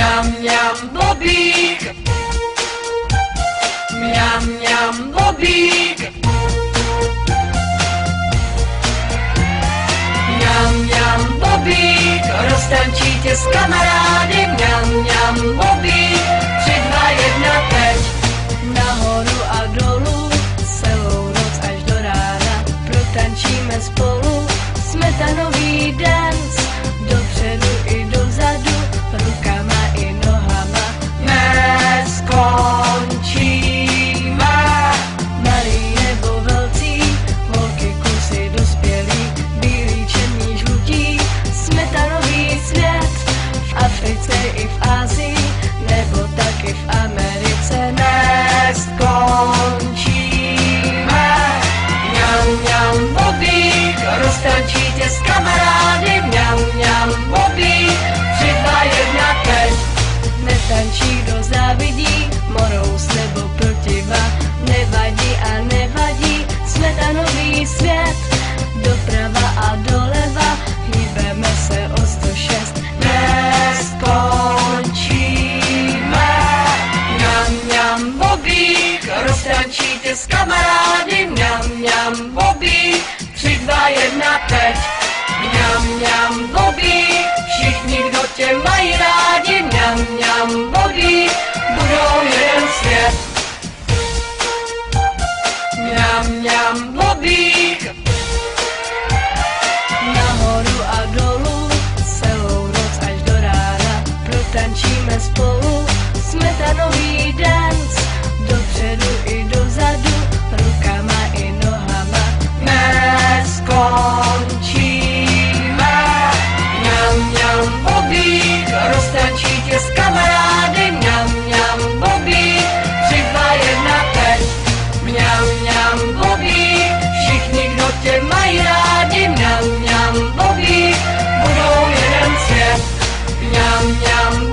Mňam, mňam, bobík. Mňam, mňam, bobík. Mňam, mňam, bobík. Roztančí tě s kamarády. Mňam, mňam, bobík. 3, 2, 1, teď. Nahoru a dolů, celou noc až do rána, protančíme spolu smetanový dance. Dopředu i dozadu, rukama i nohama, Neskončíme. malí nebo velcí, holky, kusy, dospělí, bílí, černí, žlutí, smetanový svět. V Africe i v Asii, nebo taky v Americe. Neskončíme. Mňam, mňam, bobík. Roztančí tě s kamarády. Mňam, mňam, bobík. 3, 2, 1, teď. Netančí, kdo závidí, morous nebo protiva, nevadí a nevadí, smetanový svět. Doprava a doleva, hýbeme se o 106. Neskončíme. Mňam, mňam, bobík. Roztančí tě s kamarády. Mňam, mňam, bobík. 3, 2, 1, teď. Mňam, mňam, bobík. Všichni, kdo tě mají rádi. Mňam, mňam, bobík. Budou jeden svět. Mňam, mňam, bobík. Nahoru a dolů, celou noc až do rána, protančíme spolu smetanový dance. Dopředu i dozadu, rukama i nohama, Neskončíme. Mňam, mňam, bobík. Roztančí tě s kamarády. Mňam, mňam, bobík. 3, 2, 1, teď. Mňam, mňam, bobík. Všichni, kdo tě mají rádi. Mňam, mňam, bobík. Budou jeden svět. Mňam, mňam,